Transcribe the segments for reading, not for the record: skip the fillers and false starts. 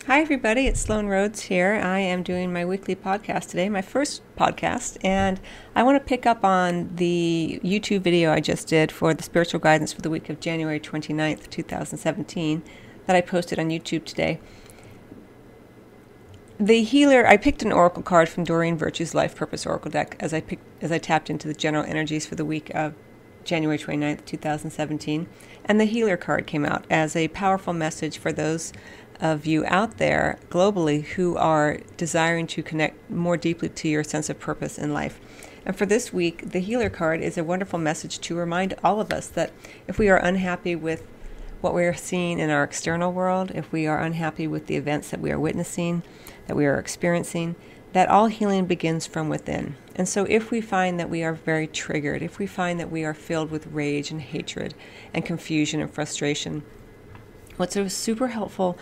Hi, everybody. It's Sloan Rhodes here. I am doing my weekly podcast today, my first podcast, and I want to pick up on the YouTube video I just did for the spiritual guidance for the week of January 29th, 2017, that I posted on YouTube today. The healer, I picked an oracle card from Doreen Virtue's Life Purpose Oracle deck as I tapped into the general energies for the week of January 29th, 2017, and the healer card came out as a powerful message for those of you out there globally who are desiring to connect more deeply to your sense of purpose in life. And for this week, the healer card is a wonderful message to remind all of us that if we are unhappy with what we are seeing in our external world, if we are unhappy with the events that we are witnessing, that we are experiencing, that all healing begins from within. And so if we find that we are very triggered, if we find that we are filled with rage and hatred and confusion and frustration, what's a super helpful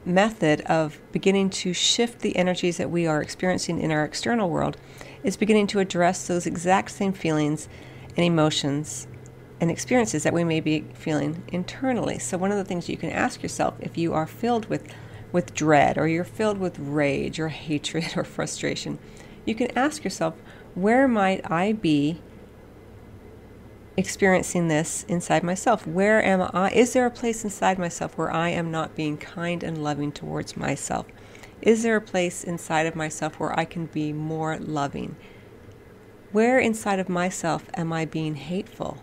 method of beginning to shift the energies that we are experiencing in our external world is beginning to address those exact same feelings and emotions and experiences that we may be feeling internally. So one of the things you can ask yourself, if you are filled with dread, or you're filled with rage or hatred or frustration, you can ask yourself, where might I be experiencing this inside myself? Where am I? Is there a place inside myself where I am not being kind and loving towards myself? Is there a place inside of myself where I can be more loving? Where inside of myself am I being hateful?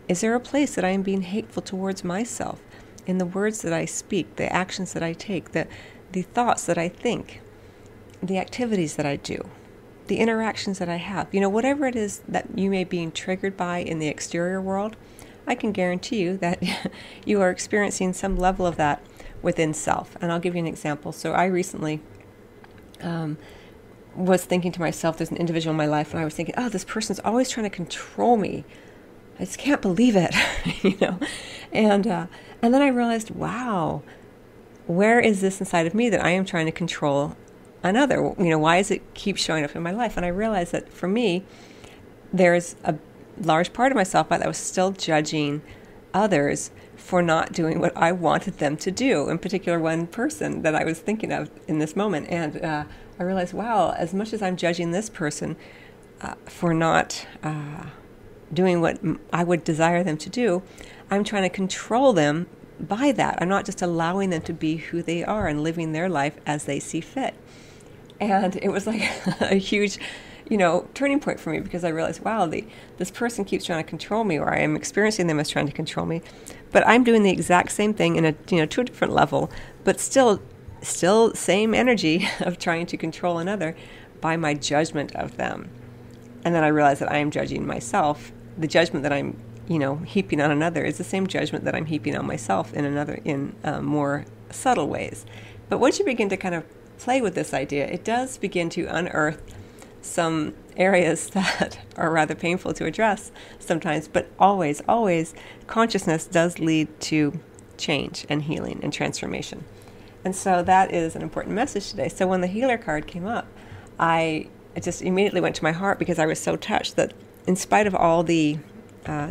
Is there a place that I am being hateful towards myself in the words that I speak, the actions that I take, the thoughts that I think, the activities that I do, the interactions that I have? Whatever it is that you may be triggered by in the exterior world, I can guarantee you that you are experiencing some level of that within self. And I'll give you an example. So I recently was thinking to myself, there's an individual in my life, and I was thinking, oh, this person's always trying to control me. I just can't believe it, And then I realized, wow, where is this inside of me that I am trying to control another? Why does it keep showing up in my life? And I realized that for me, there's a large part of myself that was still judging others for not doing what I wanted them to do, in particular one person that I was thinking of in this moment. And I realized, wow, as much as I'm judging this person for not doing what I would desire them to do, I'm trying to control them by that. I'm not just allowing them to be who they are and living their life as they see fit. And it was like a huge, turning point for me, because I realized, wow, this person keeps trying to control me, or I am experiencing them as trying to control me. But I'm doing the exact same thing to a different level, but still same energy of trying to control another by my judgment of them. And then I realized that I am judging myself. The judgment that I'm, heaping on another is the same judgment that I'm heaping on myself in more subtle ways. But once you begin to kind of play with this idea, it does begin to unearth some areas that are rather painful to address sometimes. But always, consciousness does lead to change and healing and transformation. And so that is an important message today. So when the healer card came up, I just immediately went to my heart, because I was so touched that in spite of all the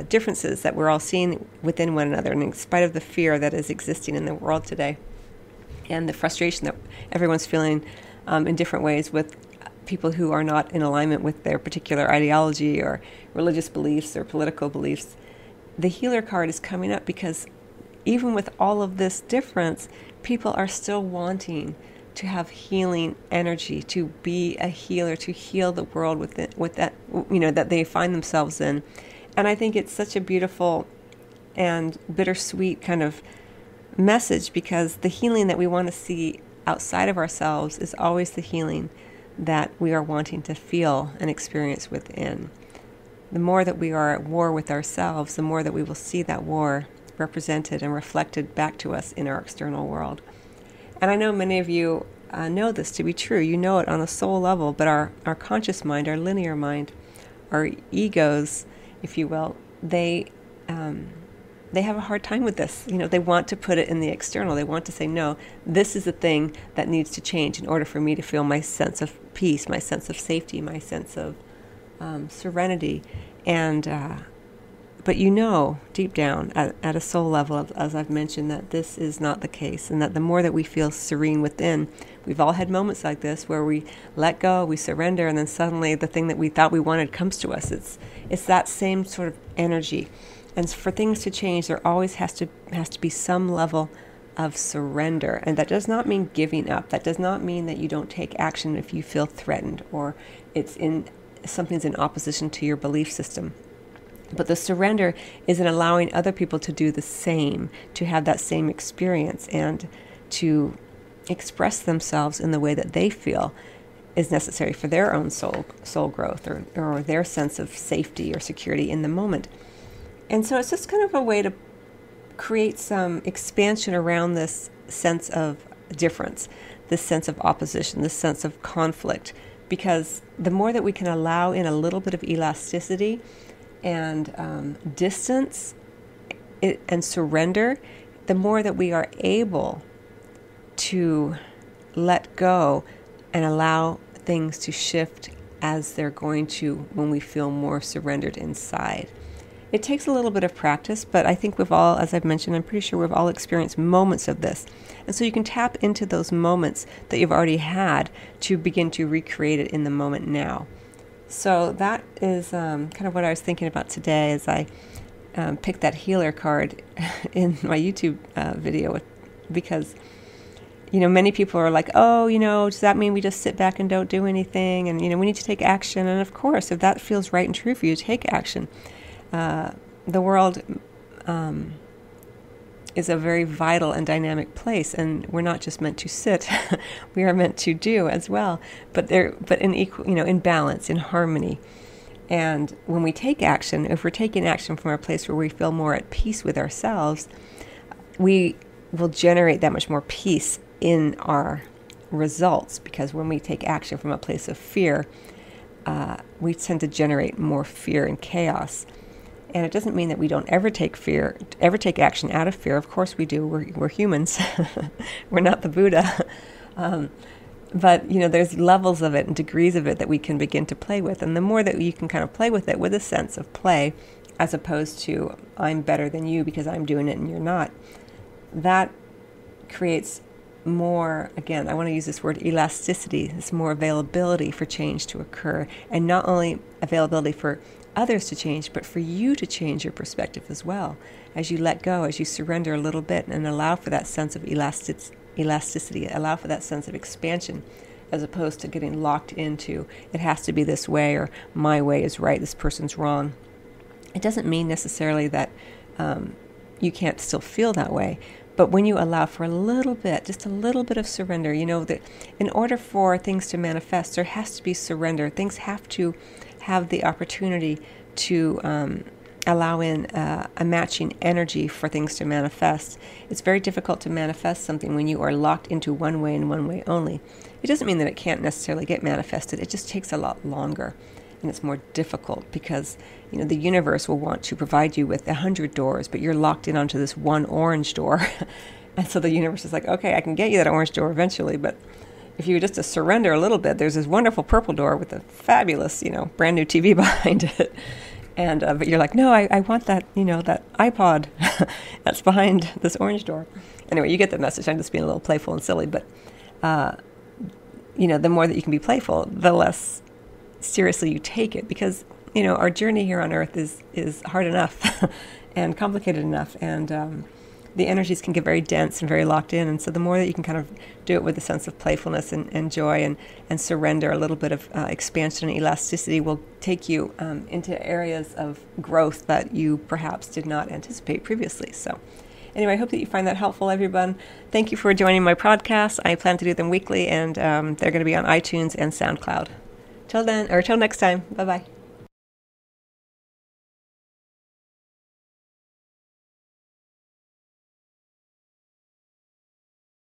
differences that we're all seeing within one another, and in spite of the fear that is existing in the world today, and the frustration that everyone's feeling in different ways with people who are not in alignment with their particular ideology or religious beliefs or political beliefs, the healer card is coming up because even with all of this difference, people are still wanting to have healing energy, to be a healer, to heal the world with that, that they find themselves in. And I think it's such a beautiful and bittersweet kind of message, because the healing that we want to see outside of ourselves is always the healing that we are wanting to feel and experience within. The more that we are at war with ourselves, the more that we will see that war represented and reflected back to us in our external world. And I know many of you know this to be true. You know it on a soul level, but our conscious mind, our linear mind, our egos, if you will, they have a hard time with this. They want to put it in the external. They want to say, no, this is the thing that needs to change in order for me to feel my sense of peace, my sense of safety, my sense of serenity. And but you know deep down at a soul level, as I've mentioned, that this is not the case, and that the more that we feel serene within, we've all had moments like this where we let go, we surrender, and then suddenly the thing that we thought we wanted comes to us. It's that same sort of energy. And for things to change, there always has to be some level of surrender. And that does not mean giving up. That does not mean that you don't take action if you feel threatened or something's in opposition to your belief system. But the surrender is in allowing other people to do the same, to have that same experience, and to express themselves in the way that they feel is necessary for their own soul growth or their sense of safety or security in the moment. And so it's just kind of a way to create some expansion around this sense of difference, this sense of opposition, this sense of conflict, because the more that we can allow in a little bit of elasticity and distance and surrender, the more that we are able to let go and allow things to shift as they're going to when we feel more surrendered inside. It takes a little bit of practice, but I think we've all, as I've mentioned, I'm pretty sure we've all experienced moments of this. And so you can tap into those moments that you've already had to begin to recreate it in the moment now. So that is kind of what I was thinking about today as I picked that healer card in my YouTube video, because many people are like, oh, does that mean we just sit back and don't do anything? And, we need to take action. And of course, if that feels right and true for you, take action. The world is a very vital and dynamic place, and we're not just meant to sit; we are meant to do as well. But in equal, in balance, in harmony. And when we take action, if we're taking action from a place where we feel more at peace with ourselves, we will generate that much more peace in our results. Because when we take action from a place of fear, we tend to generate more fear and chaos. And it doesn't mean that we don't ever take action out of fear. Of course we do. We're humans. We're not the Buddha. But, there's levels of it and degrees of it that we can begin to play with. And the more that you can kind of play with it with a sense of play, as opposed to I'm better than you because I'm doing it and you're not, that creates more, again, I want to use this word elasticity, this more availability for change to occur. And not only availability for others to change, but for you to change your perspective as well. As you let go, as you surrender a little bit and allow for that sense of elasticity, allow for that sense of expansion, as opposed to getting locked into, it has to be this way, or my way is right, this person's wrong. It doesn't mean necessarily that you can't still feel that way. But when you allow for a little bit, just a little bit of surrender, that in order for things to manifest, there has to be surrender. Things have to have the opportunity to allow in a matching energy for things to manifest. It's very difficult to manifest something when you are locked into one way and one way only. It doesn't mean that it can't necessarily get manifested. It just takes a lot longer. And it's more difficult because, the universe will want to provide you with 100 doors, but you're locked in onto this one orange door. And so the universe is like, okay, I can get you that orange door eventually, but if you were just to surrender a little bit, there's this wonderful purple door with a fabulous, brand new TV behind it. And but you're like, no, I want that, that iPod that's behind this orange door. Anyway, you get the message. I'm just being a little playful and silly, but the more that you can be playful, the less seriously you take it, because our journey here on earth is hard enough and complicated enough, and the energies can get very dense and very locked in. And so the more that you can kind of do it with a sense of playfulness and joy and surrender, a little bit of expansion and elasticity will take you into areas of growth that you perhaps did not anticipate previously. So anyway, I hope that you find that helpful, everyone. Thank you for joining my podcast. I plan to do them weekly, and they're going to be on iTunes and SoundCloud. Till then, or till next time. Bye-bye.